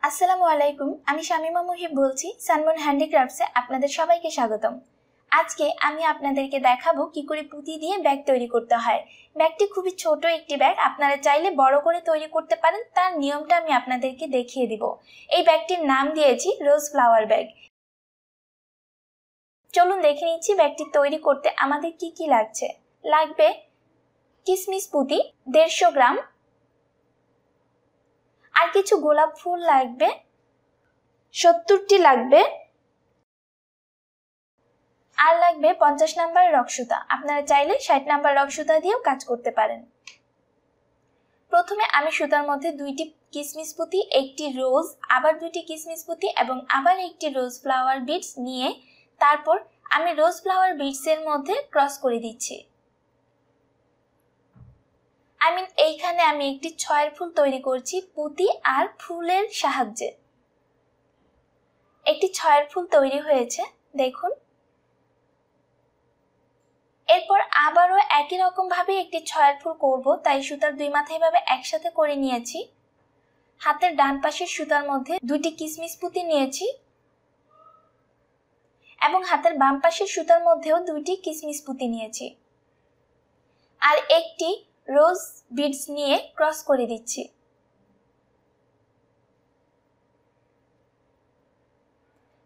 আসসালামু আলাইকুম। আমি শামিমা মুহিব বলছি সানমুন হ্যান্ডিক্রাফটসে আপনাদের সবাইকে স্বাগতম। আজকে আমি আপনাদেরকে দেখাবো কি করে পুঁতি দিয়ে ব্যাগ তৈরি করতে হয়। ব্যাগটি খুবই ছোট একটি ব্যাগ, আপনারা চাইলে বড় করে তৈরি করতে পারেন। তার নিয়মটা আমি আপনাদেরকে দেখিয়ে দিব। এই ব্যাগটির নাম দিয়েছি রোজ ফ্লাওয়ার ব্যাগ। চলুন দেখে নিচ্ছি ব্যাগটি তৈরি করতে আমাদের কি কি লাগছে। লাগবে কিসমিস পুঁতি 150 গ্রাম, আর কিছু গোলাপ ফুল লাগবে 70টি লাগবে, আর লাগবে 50 নাম্বার রক্সুতা। আপনারা চাইলে 60 নাম্বার রক্সুতা দিয়েও কাজ করতে পারেন। প্রথমে আমি সুতার মধ্যে 2টি কিসমিস পুঁতি, একটি রোজ, আবার 2টি কিসমিস পুঁতি এবং আবার একটি রোজ ফ্লাওয়ার বিডস নিয়ে তারপর আমি রোজ ফ্লাওয়ার বিডসের মধ্যে ক্রস করে দিচ্ছি। এইখানে আমি একটি 6 ফুল তৈরি করছি পুঁতি আর ফুলের সাহায্যে। একটি 6 ফুল তৈরি হয়েছে, দেখুন। এরপর আবারও একই রকম ভাবে একটি 6 ফুল করব, তাই সুতার দুই মাথা এভাবে একসাথে করে নিয়েছি। হাতের ডান পাশের সুতার মধ্যে 2টি কিসমিস পুঁতি নিয়েছি এবং হাতের বাম পাশের সুতার মধ্যেও 2টি কিসমিস পুঁতি নিয়েছি আর একটি রোজ বিডস নিয়ে ক্রস করে দিচ্ছি।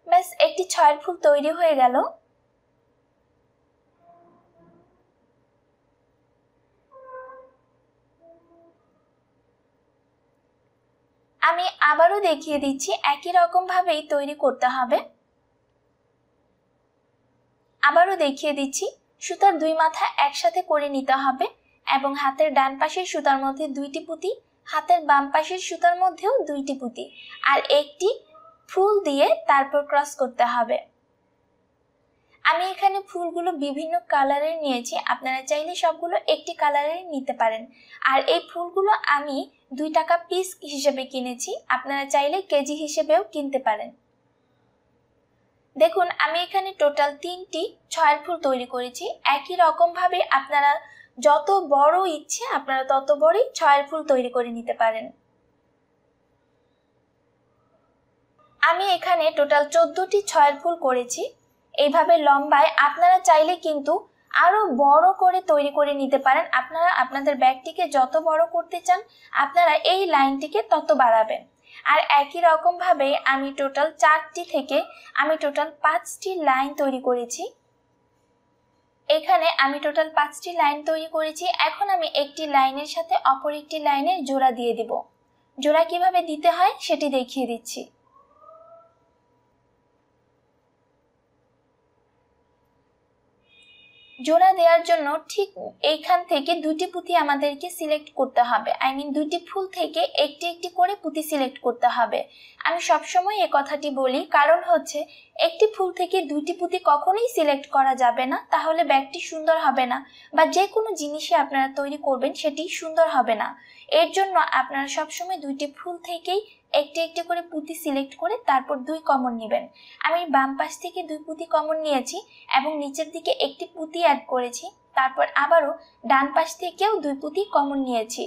ব্যাস, একটি 6 ফুল তৈরি হয়ে গেল। আমি আবারও দেখিয়ে দিচ্ছি, একই রকম ভাবেই তৈরি করতে হবে। আবারও দেখিয়ে দিচ্ছি, সুতার দুই মাথা একসাথে করে নিতে হবে এবং হাতের ডান পাশের সুতার মধ্যে 2টি পুঁতি, হাতের বাম পাশের সুতার মধ্যেও 2টি পুঁতি আর একটি ফুল দিয়ে তারপর ক্রস করতে হবে। আমি এখানে ফুলগুলো বিভিন্ন কালারের নিয়েছি, আপনারা চাইলে সবগুলো একটি কালারের নিতে পারেন। আর এই ফুলগুলো আমি 2 টাকা পিস হিসেবে কিনেছি, আপনারা চাইলে কেজি হিসেবেও কিনতে পারেন। দেখুন, আমি এখানে টোটাল 3টি 6 ফুল তৈরি করেছি। একই রকম ভাবে আপনারা যত বড় ইচ্ছে আপনারা তত বড়ই 6 ফুল তৈরি করে নিতে পারেন। আমি এখানে টোটাল 14টি 6 ফুল করেছি। এইভাবে লম্বায় আপনারা চাইলে কিন্তু আরো বড় করে তৈরি করে নিতে পারেন। আপনারা আপনাদের ব্যাগটিকে যত বড় করতে চান আপনারা এই লাইনটিকে তত বাড়াবেন। আর একই রকম ভাবে আমি টোটাল 4টি থেকে আমি টোটাল 5টি লাইন তৈরি করেছি। এখানে আমি টোটাল 5টি লাইন তৈরি করেছি। এখন আমি একটি লাইনের সাথে অপর একটি লাইনের জোড়া দিয়ে দিব। জোড়া কিভাবে দিতে হয় সেটি দেখিয়ে দিচ্ছি। জোড়া দেওয়ার জন্য ঠিক এইখান থেকে 2টি পুঁতি আমাদেরকে সিলেক্ট করতে হবে। 2টি ফুল থেকে একটি একটি করে পুঁতি সিলেক্ট করতে হবে। আমি সবসময় এই কথাটি বলি, কারণ হচ্ছে একটি ফুল থেকে 2টি পুঁতি কখনোই সিলেক্ট করা যাবে না, তাহলে ব্যাগটি সুন্দর হবে না বা যে কোনো জিনিসই আপনারা তৈরি করবেন সেটি সুন্দর হবে না। এর জন্য আপনারা সবসময় 2টি ফুল থেকেই একটি একটি করে পুঁতি সিলেক্ট করে তারপর 2 কমন নেবেন। আমি বাম পাশ থেকে 2 পুঁতি কমন নিয়েছি এবং নিচের দিকে একটি পুঁতি অ্যাড করেছি। তারপর আবারও ডান পাশ থেকেও 2 পুঁতি কমন নিয়েছি।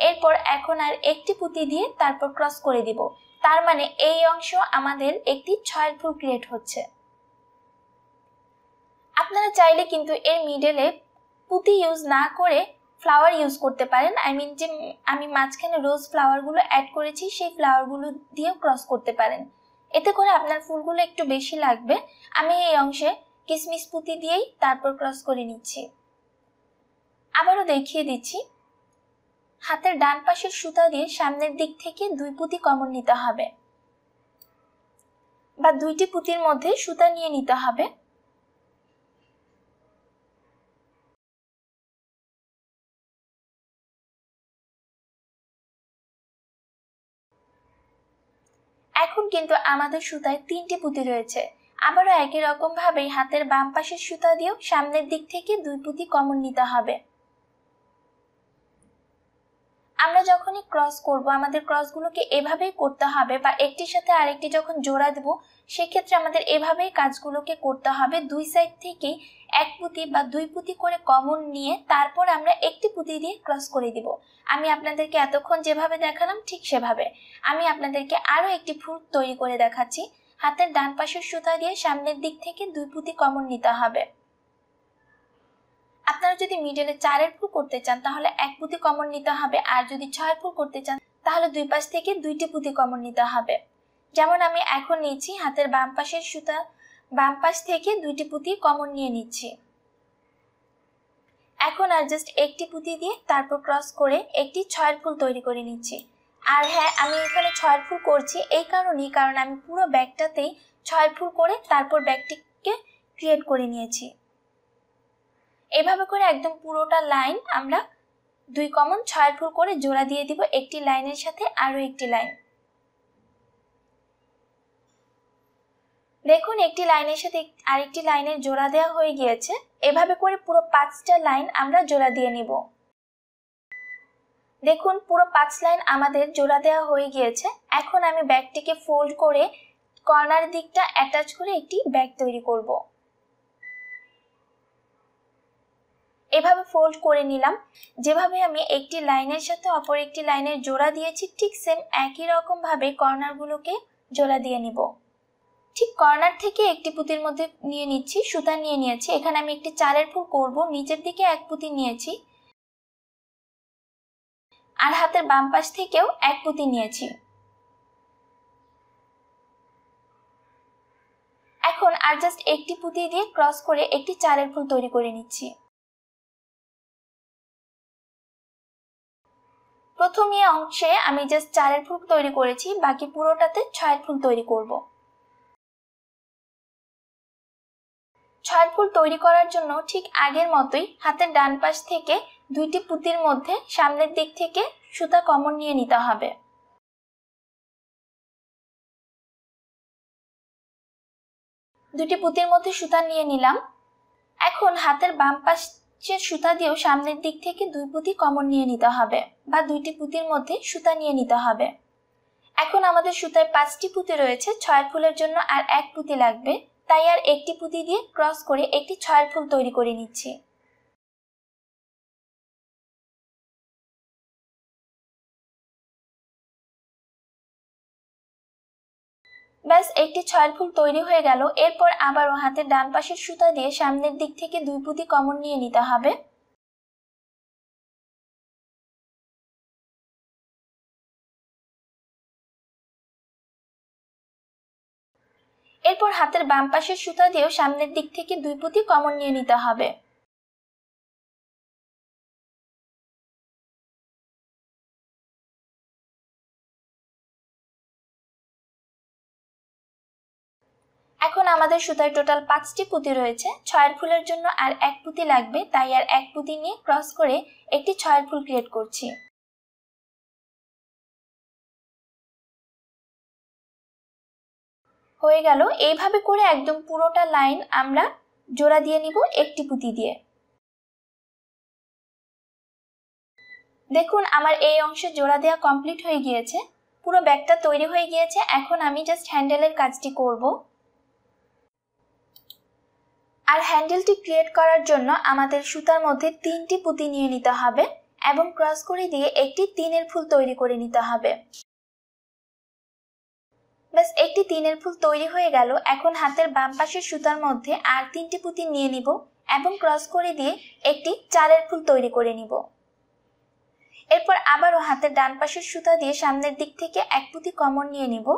এরপর এখন আর একটি পুঁতি দিয়ে তারপর ক্রস করে দিব। তার মানে এই অংশ আমাদের একটি 6 ফুল ক্রিয়েট হচ্ছে। আপনারা চাইলে কিন্তু এর মিডলে পুঁতি ইউজ না করে ফ্লাওয়ার ইউজ করতে পারেন। যে আমি মাঝখানে রোজ ফ্লাওয়ারগুলো অ্যাড করেছি সেই ফ্লাওয়ারগুলো দিয়েও ক্রস করতে পারেন। এতে করে আপনার ফুলগুলো একটু বেশি লাগবে। আমি এই অংশে কিসমিস পুঁতি দিয়েই তারপর ক্রস করে নিচ্ছি। আবারও দেখিয়ে দিচ্ছি, হাতের ডান পাশের সুতা দিয়ে সামনের দিক থেকে 2 পুঁতি কমন নিতে হবে বা 2টি পুঁতির মধ্যে সুতা নিয়ে নিতে হবে। এখন কিন্তু আমাদের সুতায় 3টি পুঁতি রয়েছে। আবারও একই রকম ভাবে হাতের বাম পাশের সুতা দিয়েও সামনের দিক থেকে 2 পুঁতি কমন নিতে হবে। আমরা যখনই ক্রস করব আমাদের ক্রসগুলোকে এভাবেই করতে হবে, বা একটির সাথে আরেকটি যখন জোড়া দেব সেক্ষেত্রে আমাদের এভাবেই কাজগুলোকে করতে হবে। দুই সাইড থেকে এক পুঁতি বা দুই পুঁতি করে কমন নিয়ে তারপর আমরা একটি পুঁতি দিয়ে ক্রস করে দিব। আমি আপনাদেরকে এতক্ষণ যেভাবে দেখালাম ঠিক সেভাবে আমি আপনাদেরকে আরো একটি ফুল তৈরি করে দেখাচ্ছি। হাতের ডান পাশের সুতা দিয়ে সামনের দিক থেকে দুই পুঁতি কমন নিতে হবে। আপনারা যদি মিডলে 4 ফুল করতে চান তাহলে এক পুঁতি কমন নিতে হবে, আর যদি 6 ফুল করতে চান তাহলে দুই পাশ থেকে দুইটি পুঁতি কমন নিতে হবে। যেমন আমি এখন নিচ্ছি, হাতের বাম পাশের সুতা বাম পাশ থেকে দুইটি পুঁতি কমন নিয়ে নিচ্ছি। এখন আর জাস্ট একটি পুঁতি দিয়ে তারপর ক্রস করে একটি 6 ফুল তৈরি করে নিচ্ছি। আর হ্যাঁ, আমি এখানে 6 ফুল করছি এই কারণেই, কারণ আমি পুরো ব্যাগটাতেই 6 ফুল করে তারপর ব্যাগটিকে ক্রিয়েট করে নিয়েছি। এভাবে করে একদম পুরোটা লাইন আমরা দুই কমন 6 ফুল করে জোড়া দিয়ে দিব একটি লাইনের সাথে আরো একটি লাইন। দেখুন একটি লাইনের সাথে আরেকটি লাইনের জোড়া দেওয়া হয়ে গিয়েছে। এভাবে করে পুরো 5টা লাইন আমরা জোড়া দিয়ে নিব। দেখুন পুরো 5 লাইন আমাদের জোড়া দেওয়া হয়ে গিয়েছে। এখন আমি ব্যাগটিকে ফোল্ড করে কর্নার দিকটা অ্যাটাচ করে একটি ব্যাগ তৈরি করব। এভাবে ফোল্ড করে নিলাম। যেভাবে আমি একটি লাইনের সাথে অপর একটি লাইনের জোড়া দিয়েছি ঠিক সেম একই রকম ভাবে কর্নারগুলোকে জোড়া দিয়ে নিব। ঠিক কর্নার থেকে একটি পুঁতির মধ্যে নিয়ে নিচ্ছি, সুতা নিয়ে নিয়েছি। এখানে আমি একটি 4 ফুল করব, নিচের দিকে এক পুঁতি নিয়েছি আর হাতের বাম পাশ থেকেও এক পুঁতি নিয়েছি। এখন আর জাস্ট একটি পুঁতি দিয়ে ক্রস করে একটি 4 ফুল তৈরি করে নিচ্ছি। প্রথম এই অংশে আমি জাস্ট 4 ফুল তৈরি করেছি, বাকি পুরোটাতে 6 ফুল তৈরি করব। 6 ফুল তৈরি করার জন্য ঠিক আগের মতোই হাতের ডান পাশ থেকে দুইটি পুঁতির মধ্যে সামনের দিক থেকে সুতা কমন নিয়ে নিতে হবে। দুটি পুঁতির মধ্যে সুতা নিয়ে নিলাম। এখন হাতের বাম পাশের সুতা দিয়েও সামনের দিক থেকে দুই পুঁতি কমন নিয়ে নিতে হবে, বা দুইটি পুঁতির মধ্যে সুতা নিয়ে নিতে হবে। এখন আমাদের সুতায় 5টি পুঁতি রয়েছে, 6 ফুলের জন্য আর এক পুঁতি লাগবে, তাই আর একটি পুঁতি দিয়ে ক্রস করে একটি 6 ফুল তৈরি করে নিচ্ছি। ব্যাস একটি 6 ফুল তৈরি হয়ে গেল। এরপর আবারও হাতের ডান পাশের সুতা দিয়ে সামনের দিক থেকে দুই পুঁতি কমন নিয়ে নিতে হবে। এরপর হাতের বাম পাশের সুতা দিয়েও সামনের দিক থেকে দুই পুঁতি কমন নিয়ে নিতে হবে। এখন আমাদের সুতায় টোটাল 5টি পুঁতি রয়েছে, 6 ফুলের জন্য আর এক পুঁতি লাগবে, তাই আর এক পুঁতি নিয়ে ক্রস করে একটি 6 ফুল ক্রিয়েট করছি। হয়ে গেল। এইভাবে করে একদম পুরোটা লাইন আমরা জোড়া দিয়ে নিব একটি পুঁতি দিয়ে। দেখুন আমার এই অংশে জোড়া দেওয়া কমপ্লিট হয়ে গিয়েছে, পুরো ব্যাগটা তৈরি হয়ে গিয়েছে। এখন আমি জাস্ট হ্যান্ডেলের কাজটি করব। আর হ্যান্ডেলটি ক্রিয়েট করার জন্য আমাদের সুতার মধ্যে 3টি পুঁতি নিয়ে নিতে হবে এবং ক্রস করে দিয়ে একটি 3 ফুল তৈরি করে নিতে হবে। ব্যাস একটি 3 ফুল তৈরি হয়ে গেল। এখন হাতের বাম পাশের সুতার মধ্যে আর 3টি পুঁতি নিয়ে নিব এবং ক্রস করে দিয়ে একটি 4 ফুল তৈরি করে নিব। এরপর আবারও হাতের ডান পাশের সুতা দিয়ে সামনের দিক থেকে এক পুঁতি কমন নিয়ে নিব।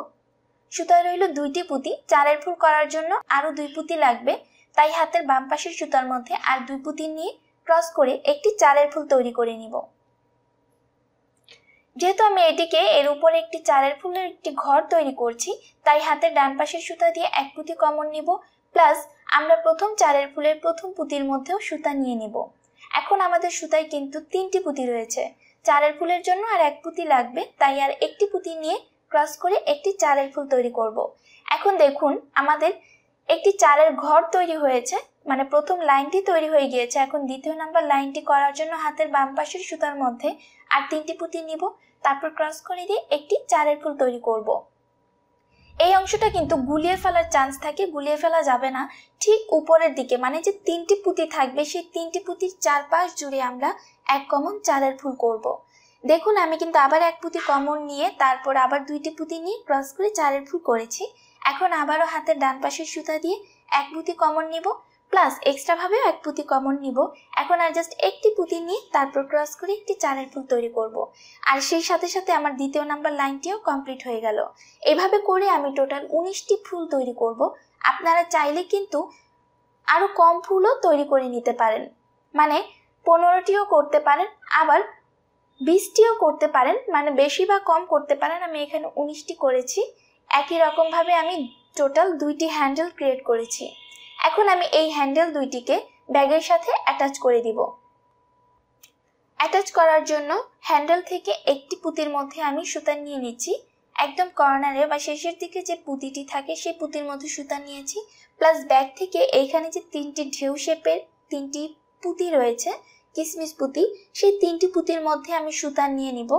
সুতায় রইল 2টি পুঁতি, 4 ফুল করার জন্য আরো 2 পুঁতি লাগবে, তাই হাতের বাম পাশের সুতার মধ্যে আর 2 পুঁতি নিয়ে ক্রস করে একটি 4 ফুল তৈরি করে নিব। যেহেতু আমি এটিকে এর উপরে একটি 4 ফুলের একটি ঘর তৈরি করছি, তাই হাতের ডান পাশের সুতা দিয়ে এক পুঁতি কমন নিব, প্লাস আমরা প্রথম 4 ফুলের প্রথম পুঁতির মধ্যেও সুতা নিয়ে নিব। এখন আমাদের সুতায় কিন্তু 3টি পুঁতি রয়েছে, 4 ফুলের জন্য আর এক পুঁতি লাগবে, তাই আর একটি পুঁতি নিয়ে ক্রস করে একটি 4 ফুল তৈরি করব। এখন দেখুন আমাদের একটি চারের ঘর তৈরি হয়েছে, মানে প্রথম লাইনটি তৈরি হয়ে গিয়েছে। এখন দ্বিতীয় নাম্বার লাইনটি করার জন্য হাতের বাম পাশের সুতার মধ্যে আর 3টি পুঁতি নিব, তারপর ক্রস করে দিয়ে একটি চারের ফুল তৈরি করব। এই অংশটা কিন্তু গুলিয়ে ফেলার চান্স থাকে, গুলিয়ে ফেলা যাবে না। ঠিক উপরের দিকে মানে যে 3টি পুঁতি থাকবে সেই 3টি পুঁতির চারপাশ জুড়ে আমরা এক কমন চারের ফুল করব। দেখুন আমি কিন্তু আবার এক পুঁতি কমন নিয়ে তারপর আবার 2টি পুঁতি নিয়ে ক্রস করে চারের ফুল করেছি। এখন আবারও হাতের ডান পাশের সুতা দিয়ে এক পুঁতি কমন নিব, প্লাস এক্সট্রা ভাবেও এক পুঁতি কমন নিব। এখন আর জাস্ট একটি পুঁতি নিয়ে তারপর ক্রস করে একটি চারের ফুল তৈরি করব। আর সেই সাথে সাথে আমার দ্বিতীয় নাম্বার লাইনটিও কমপ্লিট হয়ে গেল। এভাবে করে আমি টোটাল 19টি ফুল তৈরি করব। আপনারা চাইলে কিন্তু আরো কম ফুলও তৈরি করে নিতে পারেন, মানে 15টিও করতে পারেন, আবার 20টিও করতে পারেন, মানে বেশি বা কম করতে পারেন। আমি এখানে 19টি করেছি। একই রকম ভাবে আমি টোটাল 2টি হ্যান্ডেল ক্রিয়েট করেছি। এখন আমি এই হ্যান্ডেল 2টিকে ব্যাগের সাথে অ্যাটাচ করে দিব। অ্যাটাচ করার জন্য হ্যান্ডেল থেকে একটি পুঁতির মধ্যে আমি সুতা নিয়ে নিচ্ছি। একদম কর্নারে বা শেষের দিকে যে পুঁতিটি থাকে সেই পুঁতির মধ্যে সুতা নিয়েছি, প্লাস ব্যাগ থেকে এইখানে যে 3টি ঢেউ শেপের 3টি পুঁতি রয়েছে, কিসমিস পুঁতি, সেই 3টি পুঁতির মধ্যে আমি সুতা নিয়ে নিব।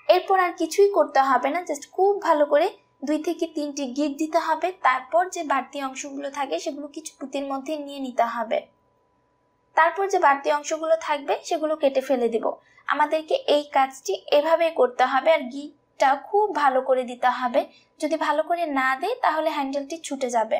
এরপর আর কিছুই করতে হবে না, জাস্ট খুব ভালো করে 2 থেকে 3টি গিট দিতে হবে। তারপর যে বাড়তি অংশগুলো থাকে সেগুলো কিছু পুঁতির মধ্যে নিয়ে নিতে হবে। তারপর যে বাড়তি অংশগুলো থাকবে সেগুলো কেটে ফেলে দিব। আমাদেরকে এই কাজটি এভাবেই করতে হবে, আর গিটটা খুব ভালো করে দিতে হবে। যদি ভালো করে না দেই তাহলে হ্যান্ডেলটি ছুটে যাবে।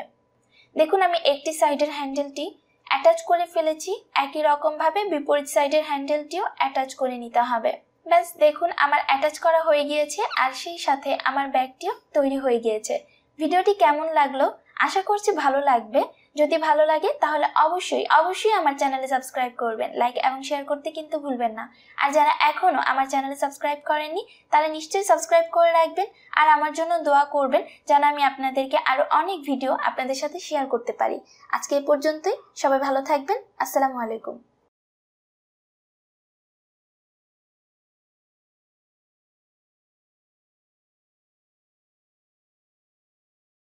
দেখুন আমি একটি সাইডের হ্যান্ডেলটি অ্যাটাচ করে ফেলেছি, একই রকম ভাবে বিপরীত সাইডের হ্যান্ডেলটিও অ্যাটাচ করে নিতে হবে। ব্যাস দেখুন আমার অ্যাটাচ করা হয়ে গিয়েছে, আর সেই সাথে আমার ব্যাগটিও তৈরি হয়ে গিয়েছে। ভিডিওটি কেমন লাগলো? আশা করছি ভালো লাগবে। যদি ভালো লাগে তাহলে অবশ্যই আমার চ্যানেলে সাবস্ক্রাইব করবেন, লাইক এবং শেয়ার করতে কিন্তু ভুলবেন না। আর যারা এখনো আমার চ্যানেলে সাবস্ক্রাইব করেননি তারা নিশ্চয়ই সাবস্ক্রাইব করে রাখবেন, আর আমার জন্য দোয়া করবেন যেন আমি আপনাদেরকে আরো অনেক ভিডিও আপনাদের সাথে শেয়ার করতে পারি। আজকে এই পর্যন্তই, সবাই ভালো থাকবেন। আসসালামু আলাইকুম।